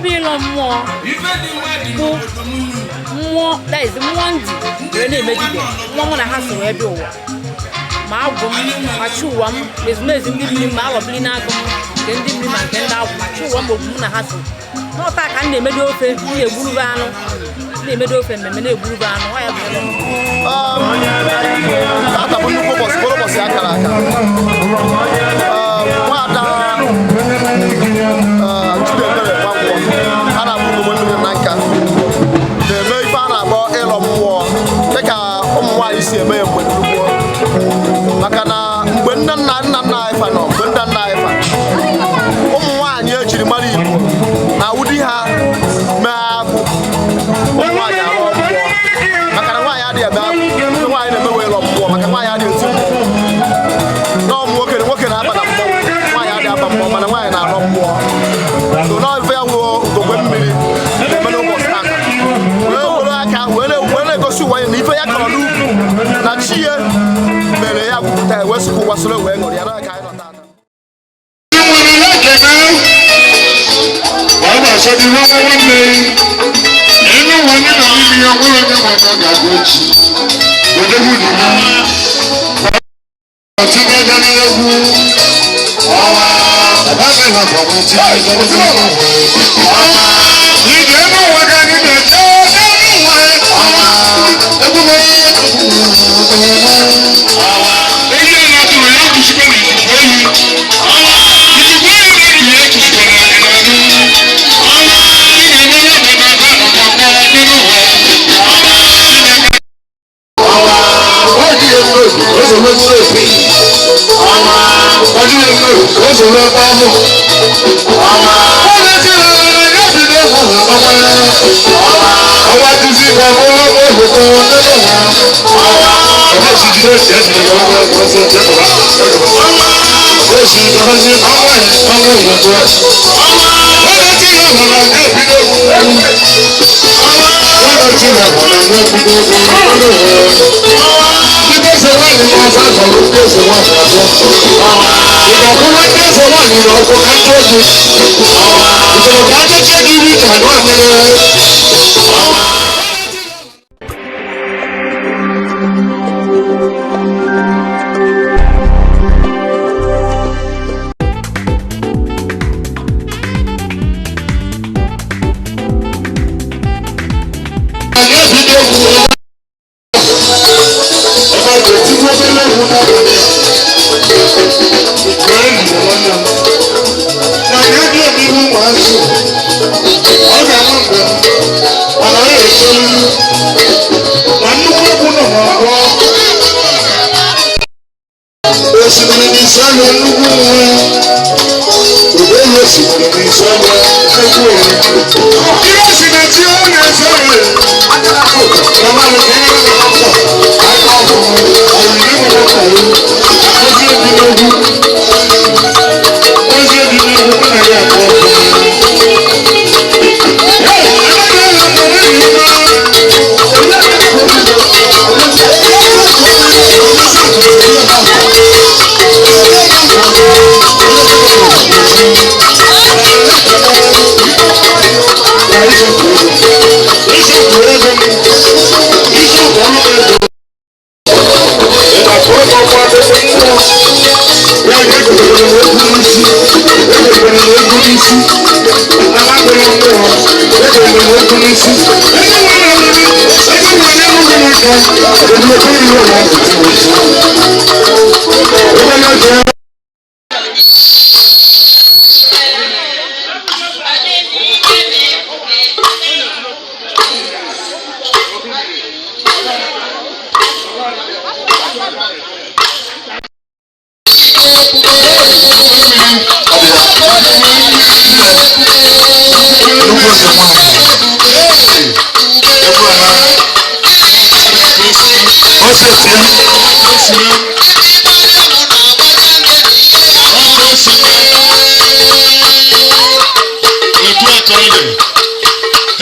Ilo Nmuo. More that is one day. One na haso ebi owo. Ma agum ma chuwam business ndi ma alobina agum ndi ma kenda ma chuwam ogum na haso. No ta kan na emedi ofe e gburu ba anu. Na emedi ofe mmemme na egburu ba anu. Oya bụ. Ata bụ nnukwu ụbọchị akara aka. Nwada Ugogbe Mmiri Nanka na-eme ife a na-akpọ Ilo Nmuo dịka ụmụ nwaanyị si eme ya mgbe nnukwu maka na mgbe nne nna anyị fa nọ mgbe nne nna anyị fa ụmụ nwaanyị ejiri mara Igbo na ụdị ha mee abụ ụmụ nwaanyị alụọ mmụọ maka na nwaanyị adịghị ebe abụ ndị nwaanyị na-emewe Ilo Nmuo maka nwaanyị adịghị eti nọọ nwoke na-aba na mmọnwụ nwaanyị adịghị aba mmụọ mana nwaanyị na-alọ mmụọ so n'ife ya wụ Ugogbe Mmiri na-eme n'ụbọchị aka wee were aka wee na-egosi ụwa ya na ife ya kọrọ n'ugwu na chi ya mere ya gwupụta ya wee sịkwa ụwa soro wee ṅụrụ ya n'aka anyị nọ taata.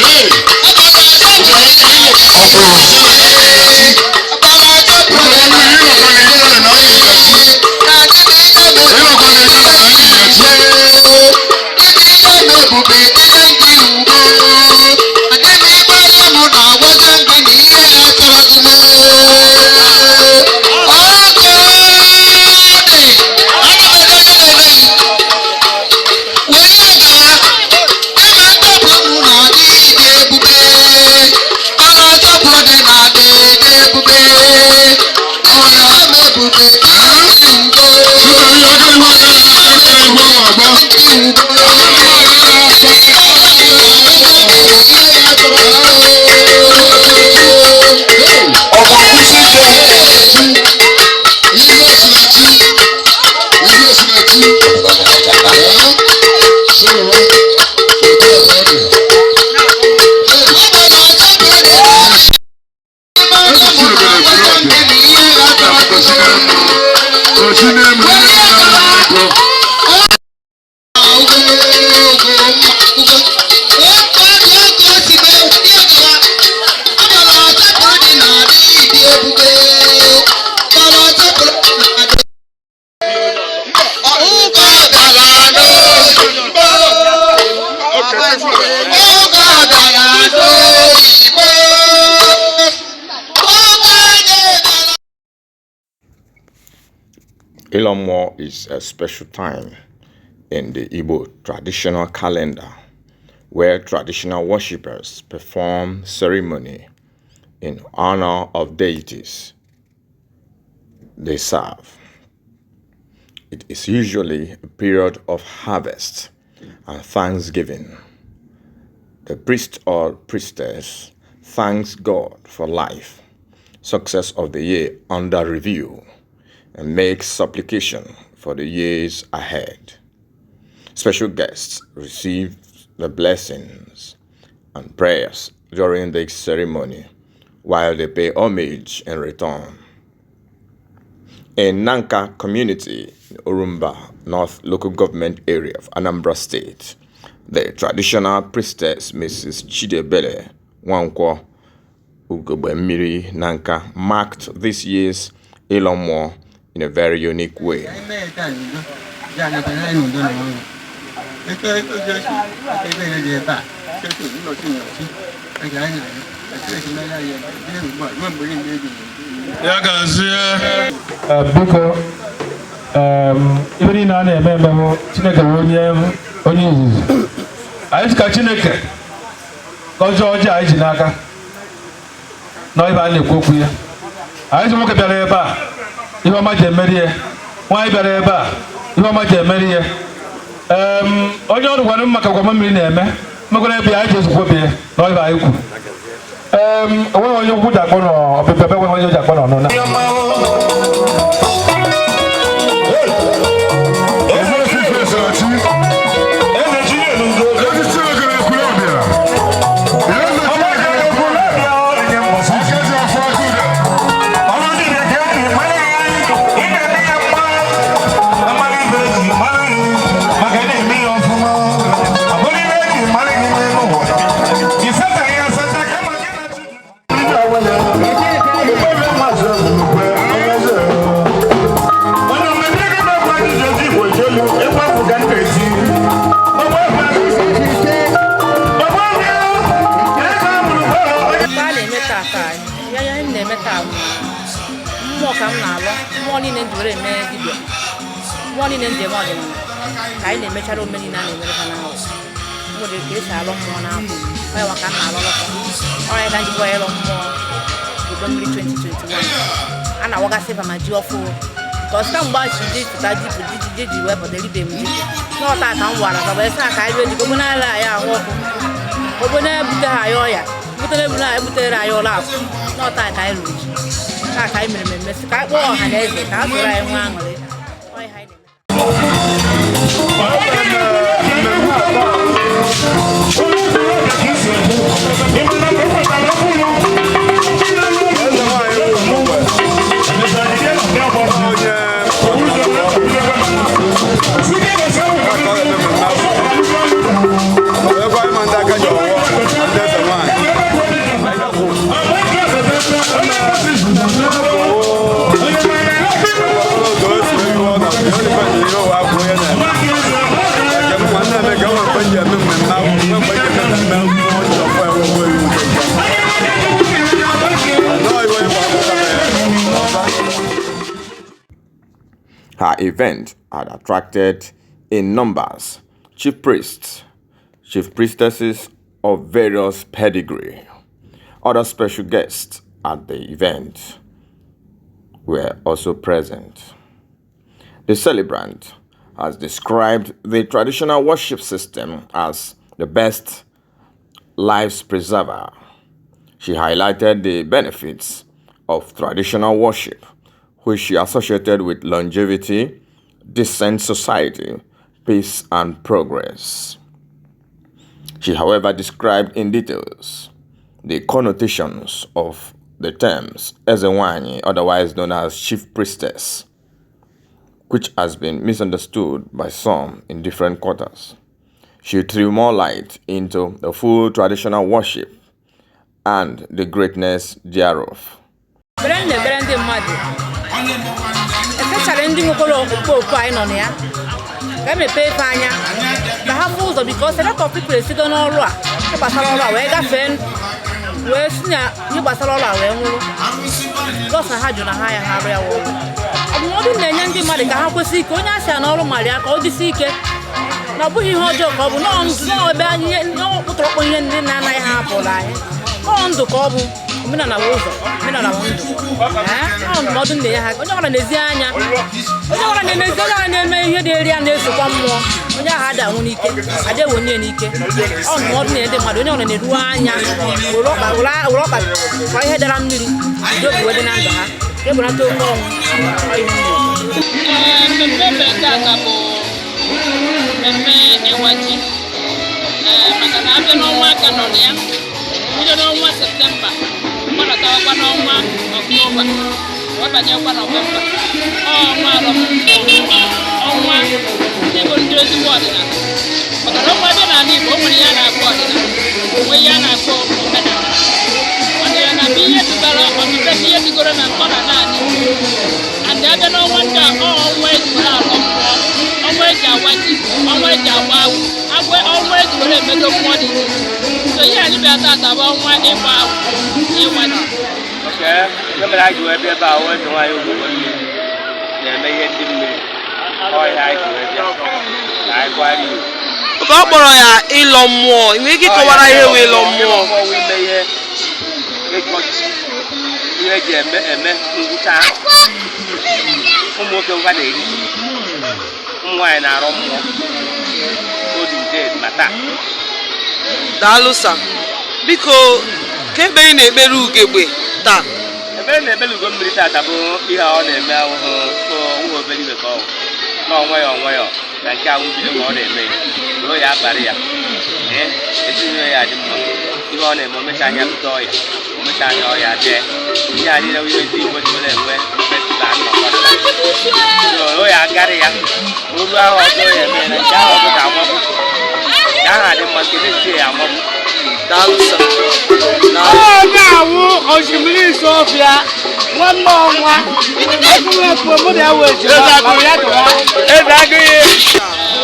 Hey! Ilo Nmuo is a special time in the Igbo traditional calendar where traditional worshippers perform ceremony in honor of deities they serve. It is usually a period of harvest and thanksgiving. The priest or priestess thanks God for life, success of the year under review, and makes supplication for the years ahead. Special guests receive the blessings and prayers during the ceremony while they pay homage in return. In Nanka community, in Urumba, North Local Government Area of Anambra State, the traditional priestess Mrs. Chidebele Nwankwo Ugogbe Mmiri Nanka marked this year's Ilo Nmuo in a very unique way. Biko even na na-eme Chineke onye izuzu anyị ka Chineke ọjọọ anyị ji n'aka na ibe a na-ekwu okwu ya anyị ji nwoke bịara ebe a ihe ọma ji emeri ya nwaanyị bịara ebe a ihe ọma ji emeri ya onye ọrụ gwara maka ọgwụgwọ mmiri na-eme megwara ebe anyị ji ezukwo bịa na ibe anyị kwu onwe onye ukwu ji akpọ n'ọpịpịa ebe onye ji akpọ n'ọnụ na mmụọ ka m na-alọ mmụọ niile ndị were eme dibịa mmụọ niile ndị eme ọdịnala ka anyị na-emechara omenala a na-emere ha n'ahụ nwere ka esi alọ mmụọ n'afọ onye maka m na-alọ lọta ọrịa ka njikwa ịlọ mmụọ Ugogbe Mmiri 2021 a na-awagasị ba ma ji ọfụ ka ọsịta mgbachi ji pụta ji wepụta eribe m ji n'ọta ka m gwara ka wee saa ka anyị ji ogbe na-ala anyị ahụ ọkụ ogbe na-ebute ha ya ọya ebutere anyị ụlọ akụ n'ọta ka anyị rụrụ ji ka anyị mere mmemme ka anyị kpọọ ọha na eze ka a soro anyị nwa aṅụrị Her event had attracted in numbers chief priests, chief priestesses of various pedigree. Other special guests at the event were also present. The celebrant has described the traditional worship system as the best life's preserver. She highlighted the benefits of traditional worship, which she associated with longevity, decent society, peace, and progress. She, however, described in details the connotations of the terms Ezewanyi, otherwise known as chief priestess, which has been misunderstood by some in different quarters. She threw more light into the full traditional worship and the greatness thereof. Especially ndị nwekọrọ okpukpe anyị nọ na ya ka emepe ife anya ka ha fụ ụzọ because a lot of people esigo n'ọrụ a gbasara ọrụ a wee gafee wee si na ihe gbasara ọrụ a wee nwụrụ because na ha jụ na ha ya ha arụ ya wụrụ ọ ndụmọdụ na-enye ndị mmadụ ka ha kwesị ike onye asị n'ọrụ mara ya ka ọ dịsi ike na ọ bụghị ihe ọjọọ ka ọ bụ n'ebe anyị n'ọkpụtọrọkpọ ihe ndị na-anaghị ha hapụrụ anyị ọ ndụ ka ọ bụ omenala ụzọ omenala ndụ ndụmọdụ nne ya ha onye ọbụla na-ezi anya onye ọbụla na-emezi onye ọbụla na-eme ihe dị ya na-esokwa mmụọ onye ahụ ada anwụ n'ike ada ewenye n'ike ọ ndụmọdụ na ndị mmadụ onye ọbụla na-eruwe anya were ọkpa kwa ihe dara mmiri ndị obi wedị na ndụ ha ebelata oke ọnwụ mmemme tata bụ mmemme ịwa ji maka na abịa n'ọnwa aka nọ na ya bido n'ọnwa Septemba gbadatawakwa n'ọnwa Ọktoba webanyekwa Nọvemba ọnwa alọmụmụ ọnwa ndị bụ ndị ezigbo ọdịnala maka na ọnwa abịa n'ala Igbo o nwere ihe a na-akpọ ọdịnala onwe ihe a na-akpọ omenala ọdịnala bụ ihe dịbara ọtụtụ ihe dịgoro na ntọ na naanị adị abịa n'ọnwa ndị a ọnwa ejibere alọ mmụọ ọnwa eji agwa ji ọnwa eji agba agwụ ọnwa ejibere emedo mmụọ dị so ihe anyị bịa tata bụ ọnwa ịgba agwụ ịgwa ji mere anyị wee bịa ebe a wee nwaanyị Ugogbe Mmiri na-eme ihe ndị mmiri ọhịa anyị wee bịa ka anyị gwara iwu oke ọ kpọrọ ya ịlọ mmụọ nwere ike ịkọwara ihe wee ịlọ mmụọ ime ihe ịkọchi ihe eji eme ngwụcha ụmụ nwoke ngwa na-eri ụmụ nwaanyị na-arụ mmụọ ma taa daalụ sa biko ka ebe ị na-ekpere ugegbe taa ebe na-ekpere Ugogbe Mmiri tata bụ ihe ọ na-eme ahụhụ nwa obere ibe ka ọ n'onwe ya na nke ahụ mbido ka ọ na-eme ruo ya abalị ya ezinụlọ ya dị mma ihe ọ na-eme omecha anya bute ọya omecha anya ọya dee ihe a niile ihe ndị Igbo ji enwe festival nnọkọ ya agarị ya olu ahụ ọzọ ya eme na nke ahụ ọzọ ga-amabụ nke ahụ dị mma nke na-etie ya amabụ na-awụ osimiri Sofia nwanne ọnwa ekwu mụ na ewe ji ya dụwa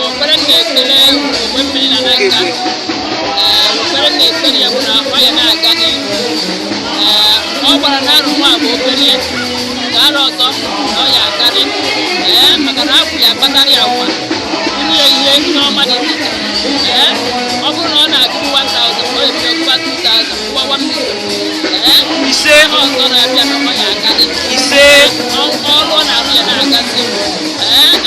okpere na-ekpere Ugogbe Mmiri Nanka okpere na-ekpere ya bụ na ọ ya na-aga n'ihu ọ gbara na arụ nwa bụ obere ka arụ ọzọ ọ ya akarị maka na akwụ ya akpatara ya nwa onye ihe ihe ọma dị iche ọ bụrụ na ọ na-agụ 1,000 ọ ebido gụwa 2,000 gụwa 1 million ise ọzọ na-abịa na ọ ya akarị ise ọrụ ọ na-arụ ya na-agazi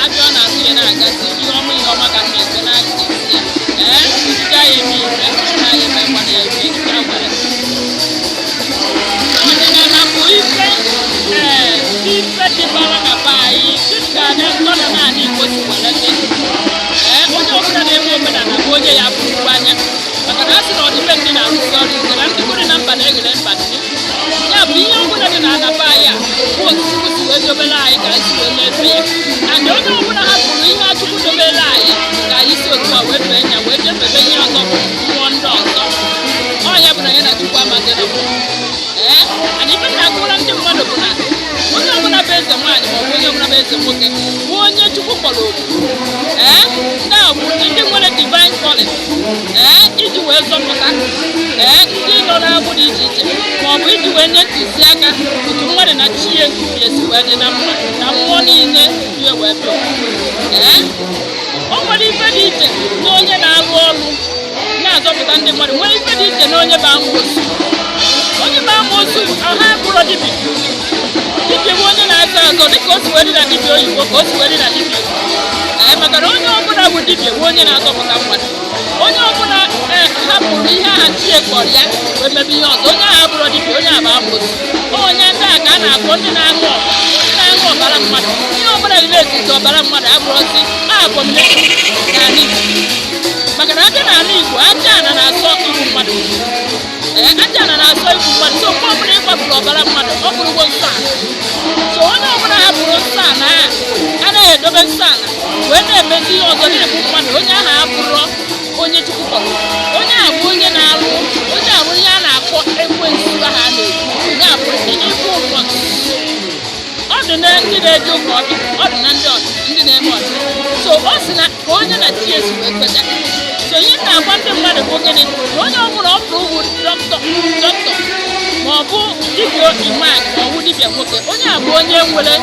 abịa ọ na-arụ ya na-agazi ihe ọma ka na-ekwe n'aka isi ya iji ya eme ire na ya emekwana ya eme ejika gwara ọdịnala bụ ife dịbara na be anyị dịka ntọ na naanị Igbo si were dị onye ọbụla na-eme omenala bụ onye ya bụrụ anya maka na a sị na ọdịbe ndị na-arụsi ọrụ ike na ndị nwere na mba na-eghere mba dị ya bụ ihe ọbụla dị na anaba anyị a bụ otutu si wee dobere anyị ka anyị si wee na-efe ya and onye ọbụla hapụrụ ihe Chukwu dobere anyị ka anyị si otu a wee fee ya wee jefebe ihe ọzọ bụ mmụọ ndị ọzọ ọ ya bụ na ya na Chukwu amaghị na anyị ife na-agụra ndị mmadụ bụ na onye ọbụla bụ eze nwaanyị maọbụ onye ọbụla bụ eze nwoke bụ onye Chukwu kpọrọ oku ndị ahụ bụ ndị nwere divine calling iji wee zọpụta ndị nọ n'agbụ dị iche iche maọbụ iji wee nye ntụziaka otu mmadụ na chi ya esi wee dị na mma na mmụọ niile ihe wee bịa o nwere ife dị iche na onye na-arụ ọrụ na-azọpụta ndị mmadụ nwere ife dị iche na onye bụ amoosu ọha bụrụ dibịa bụ onye na-azọ azọ dịka o si wee dị na dibịa oyibo ka o si wee dị na dibịa maka na onye ọbụla bụ dibịa bụ onye na-azọpụta mmadụ onye ọbụla hapụrụ ihe aha chie kpọrọ ya wee mebe ihe ọzọ onye ahụ bụrụ dibịa onye a bụ amoosu onye ndị a ka a na-akpọ ndị na-aṅụ ọbara mmadụ ihe ọbụla dị na-etiti ọbara mmadụ abụrụzi abomination n'ala Igbo maka na abịa n'ala Igbo aja ana na-asọ igbu mmadụ aja ana na-asọ igbu mmadụ so mgbe ọbụla ịgbapụrụ ọbara mmadụ ọ bụrụgo nsọ ala so onye ọbụla hapụrụ nsọ ala anaghị edobe nsọ ala wee na-emezi ihe ọzọ na-egbu mmadụ onye ahụ abụrụ onye Chukwu kpọrọ onye a bụ onye na-alụ onye a bụ ihe a na-akpọ ekwensu ahụ a na-ekwu onye a bụ ikwu ụgwọ ọ dị na ndị na-eje ụka ọbịa ọ dị na ndị na-eme ọbịa so ọ sị na ka onye na chi esi wee kweta so ihe na-agba ndị mmadụ bụ gịnị na onye ọbụla ọ bụrụ dọkịta ma ọ bụ dibịa imam ma ọ bụ dibịa nwoke onye a bụ onye nwere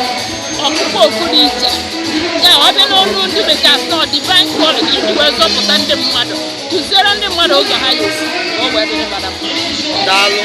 ọkpụkpọ oku dị iche ya ọ bịa n'olu ndị bekee asị na divine calling iji wee zọpụta ndị mmadụ kụziere ndị mmadụ ụzọ ha ga-esi ka o wee dịrị mmadụ mma. Daalụ.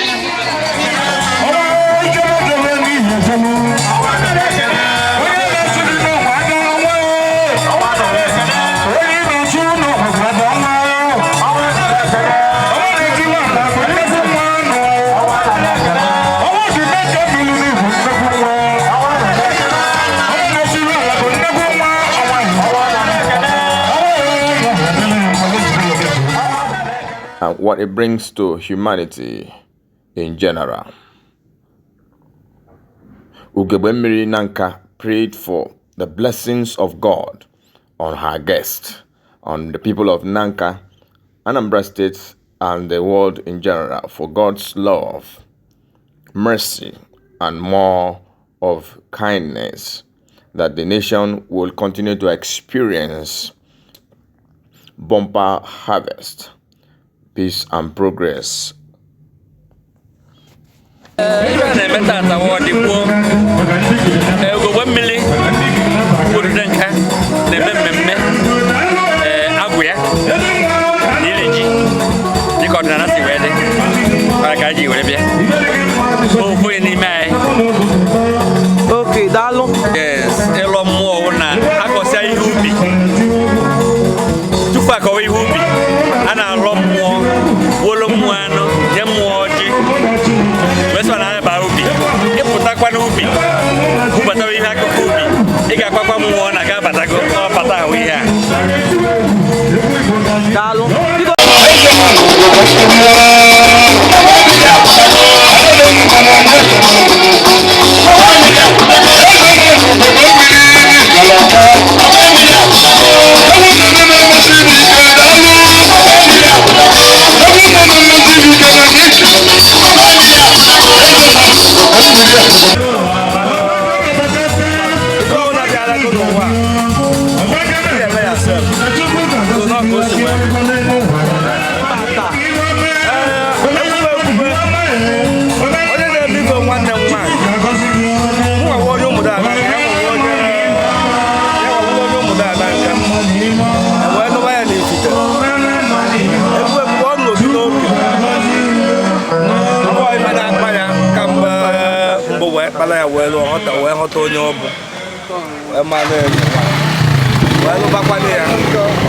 And what it brings to humanity in general. Ugogbe Mmiri Nanka prayed for the blessings of God on her guest, on the people of Nanka, Anambra State, and the world in general, for God's love, mercy, and more of kindness, that the nation will continue to experience bumper harvest, peace and progress. Na-eme tata wọdị gboo Ugogbe Mmiri Nanka na-eme mmemme agwụ ya na iri ji dịka ọdịnala si wee dị mara ka ji were bịa ofu n'ime anyị. Okay, daalụ. Yes, Ilo Nmuo na akọsịa ihe ubi tupu akọwa ihe ubi a na-alọ mmụọ wolo mmụọ anụ nye mmụọ ọjị wee sọ na anyị baa ubi ịpụtakwa n'ubi bụbatawa ihe akụkụ ubi ị ga-akwakwa mmụọ na ga-abatago ọbata ahụ ihe a. Daalụ. Kpala ya wee ghọta onye ọ bụ wee mara ya wee lụbakwana ya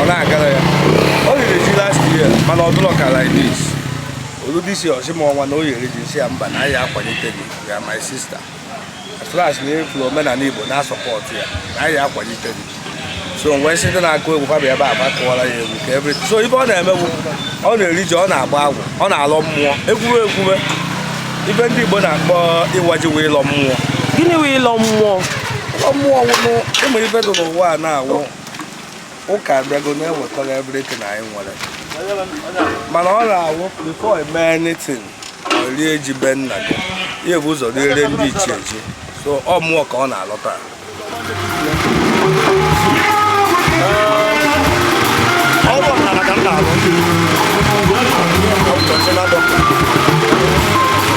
ọ na-agara ya o riri ji last year mana ọ dụrọ ka like this oludisi ọchịmọnwa na o yere ji nsị ya mba na ya akwanyete gị ya my sister flash na-efuru omenala Igbo na-asọpọtụ ya na ya akwanyete gị so wee sị ndị na-akụ egwu fabia ebe a kụwara ya egwu ka everything so ife ọ na-emewu ọ na-eri ji ọ na-agba agwụ ọ na-alọ mmụọ ekwuwe ife ndị Igbo na-akpọ ịwaji wee ịlọ mmụọ. Gịnị wee ịlọ mmụọ? Ịlọ mmụọ wụnụ ịmụ ife dị n'ụwa a na-awụ ụka abịago na-ewetara everything anyị nwere mana ọ na-awụ before eme anything o rie ji be nna gị ihe bụ ụzọ riere ndị ichie ji so ọ mmụọ ka ọ na-alọta. Ọ bụ ọdịnala ka m na-alụ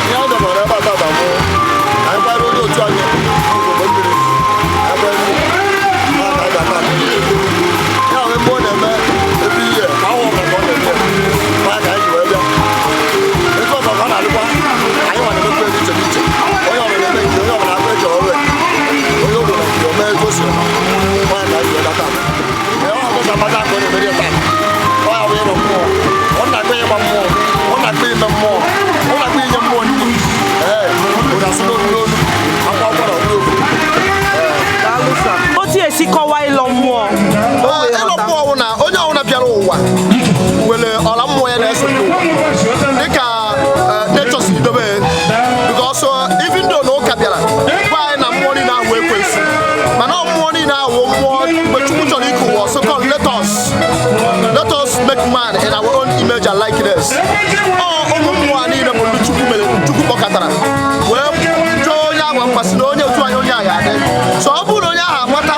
ihe ọ dọbara ebe ataba mụ anyị gbara onye otu anyị Ugogbe Mmiri ebe ya wee mgbe ọ na-eme ebe ihe ka ahụ ọbụla ka ọ na-eme maya ka anyị ji wee bịa etu ọzọ ka ọ na-alụkwa anyị nwa na-emekwa ego iche n'iche onye ọbụla na-eme nke onye ọbụla akpa eji ọrụ onye obodo ji ome ego si maya ka anyị ji wee bata ọ ọbụza mmadụ aka ọ na-emeri taa ọ ya bụ ịrụ mmụọ ọ na-akpa ịgba mmụọ ọ na-akpa ime mmụọ ọ na-akpa inye mmụọ ndị otu esi kọwaa ịlọ mmụọ. Ịlọ mmụọ bụ na onye ọbụla bịara ụwa nwere ọla mmụọ ya na-eso n'ụwa dịka nature si dobe because even though na ụka bịara gwa anyị na mmụọ niile ahụ ekwensu mana mmụọ niile ahụ mmụọ mgbe Chukwu chọrọ ike ụwa so called let us make man in our own image and likeness. Ụmụ mmụọ niile bụ ndị Chukwu kpọkọtara wee chọọ onye ahụ mkpasị na onye otu anyị onye ahụ adị so ọ bụrụ na onye ahụ agbata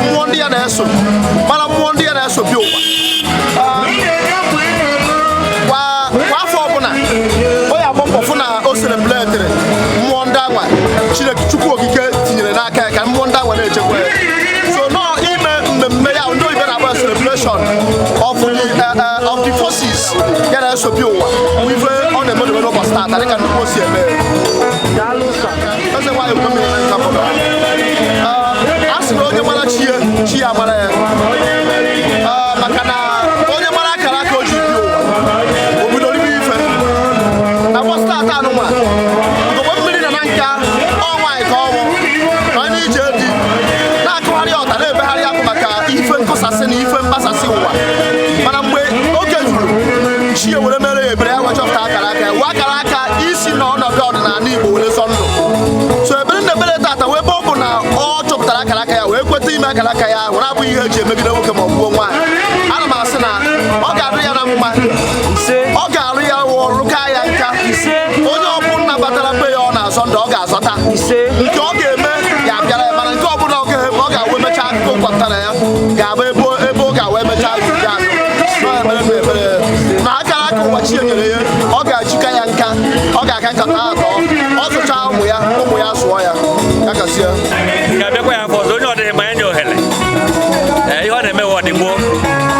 mmụọ ndị ya na-eso mana mmụọ ndị ya na-eso bi ụwa kwa afọ ọbụla o ya agba mbọ fụ na o celebrate mmụọ ndị anwa Chineke Chukwu okike tinyere n'aka ya ka mmụọ ndị anwa na-eji na-esobi ụwa ife ọ na-eme n'ụbọchị taata dịka nnukwu o si eme eze nwanyị Ugogbe Mmiri Nanka pụrụ a sị na onye mara chi ya mara ya maka na onye mara akara aka o ji bi ụwa obodo ribe ife na ụbọchị taata anụnwa Ugogbe Mmiri Nanka ọ nwaanyị ka ọnwụ na onye ije dị na-akụgharị ọta na-ebegharị akụ maka ife nkụsasị na ife mgbasasị ụwa mana mgbe oge juru chi ewere mere ya ebere ya wee chọpụta akara aka ya wee akara aka isi na ọnọdụ ọdịnala Igbo were sọ ndụ so ebere na ebere tata wee ebe ọ bụ na ọ chọpụtara akara aka ya wee kweta ime akara aka ya ahụ na-abụghị ihe eji emegide nwoke ma ọ gbuo nwaanyị ana m asị na ọ ga-arụ ya na mma ọ ga-arụ ya rụka ya nka onye ọbụla batara be ya ọ na-azọ ndụ ọ ga-azọta nke ọ ga-eme ya bịara ya mana nke ọbụla ọ ga-awe emechaa akụkọ kwatara ya ga-abụ ebe ọ ga-awe emechaa ya na akara aka ụwa chi enyere ya ọ ga-achịka ya nka ọ ga-aka nkata atọ ọ zụchaa ụmụ ya zụọ ya ya kasịa ga-abịakwa ya afọ ọzọ onye ọdịghị ma ya nye ohere ihe ọ na-eme wa ọdịgbo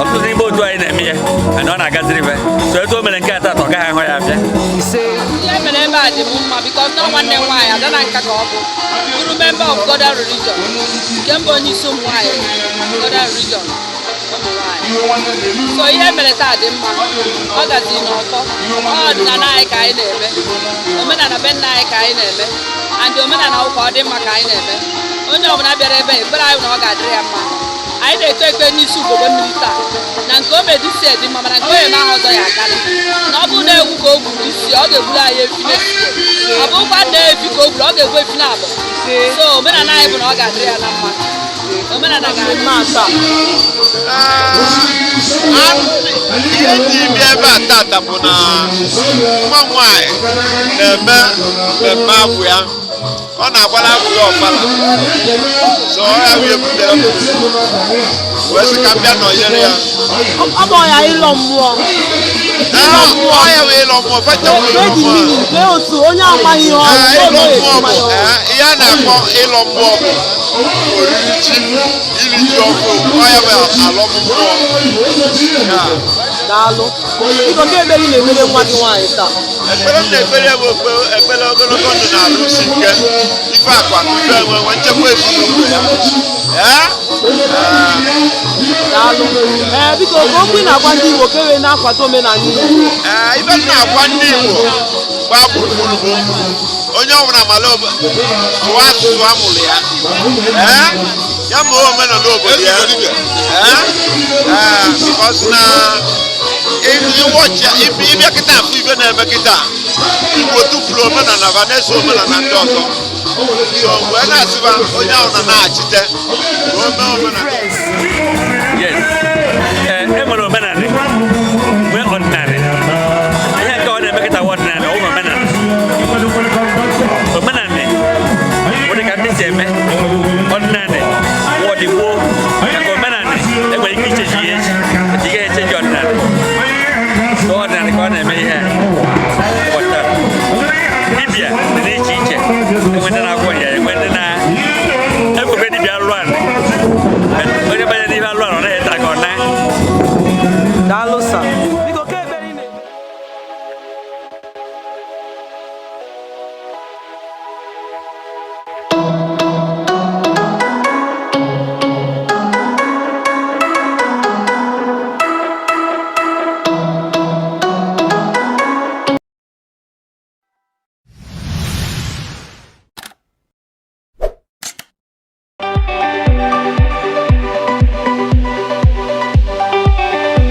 ọtụtụ n'ime otu anyị na-eme ya ana ọ na-agaziri ibe so etu o mere nke atọ ọ gaghị ahụ ya abịa ihe mere ebe a dị m mma bikọs na nwanne m nwaanyị Ada Nanka ka ọ bụ bụrụ member of Godal religion nke mbụ onye isi ụmụ nwaanyị Godal religion ụmụ nwaanyị so ihe mere taa dị mma ọ gazi n'ọfọ ọdịnala anyị ka anyị na-eme omenala be nna anyị ka anyị na-eme and omenala ụka ọ dị mma ka anyị na-eme onye ọbụla bịara ebe ekpere anyị na ọ ga-adịrị ya mma anyị na-eto ekpe n'isi Ugogbe Mmiri taa na nke o medisi dị mma mana nke onye na-ahụ ọzọ ya akarị na ọ bụrụ na ewu ka o gburu isi ọ ga-egburu anyị efi n'efife ọ bụrụkwa na efi ka o gburu ọ ga-egbu efi na abụọ so omenala anyị bụ na ọ ga-adịrị ya na mma omenala ga-adị mma taa ihe dị ime ebe a tata bụ na nwa nwaanyị na-eme mmemme abụ ya ọ na-agbara abụ ya ọbara so ọ ya wee butere wee sị ka m bịa nọnyere ya ọ bụ ya Ilo Nmuo ọ ya wee Ilo Nmuo fete Ilo Nmuo otu onye amaghị ihe Ilo Nmuo bụ ihe a na-akpọ Ilo Nmuo bụ oriri ji iri ji ọkụ ọ ya bụ alọ mmụọ daalụ biko ka ekpere na-ekpere nwa gị nwaanyị taa ekpere m na-ekpere bụ ekpere ogologo ndụ na-arụsi ike ife akwa na ife enwe nchekwa ezinụlọ ya daalụ biko okwu ị na-agwa ndị Igbo ka e wee na-akwado omenala Igbo ibe m na-agwa ndị Igbo gbaa gburugburu bụ onye ọbụla mara sụọ asụsụ amụrụ ya ya ma omenala obodo ya because na ịbịa kịta afọ ibe na-eme kịta Igbo tụpụrụ omenala ba na-eso omenala ndị ọzọ so mgbe na-asịba onye ahụ na-achite omenala enwere omenala nwee ọdịnala ihe nke ọ na-eme kịta ọdịnala ụmụ omenala nwere ka ndị si eme ọdịnala ọdịgbo maka omenala enwere ike icheji ihe echi ị gaghị echeji ọdịnala so ọdịnala ka ọ na-eme ihe dibịa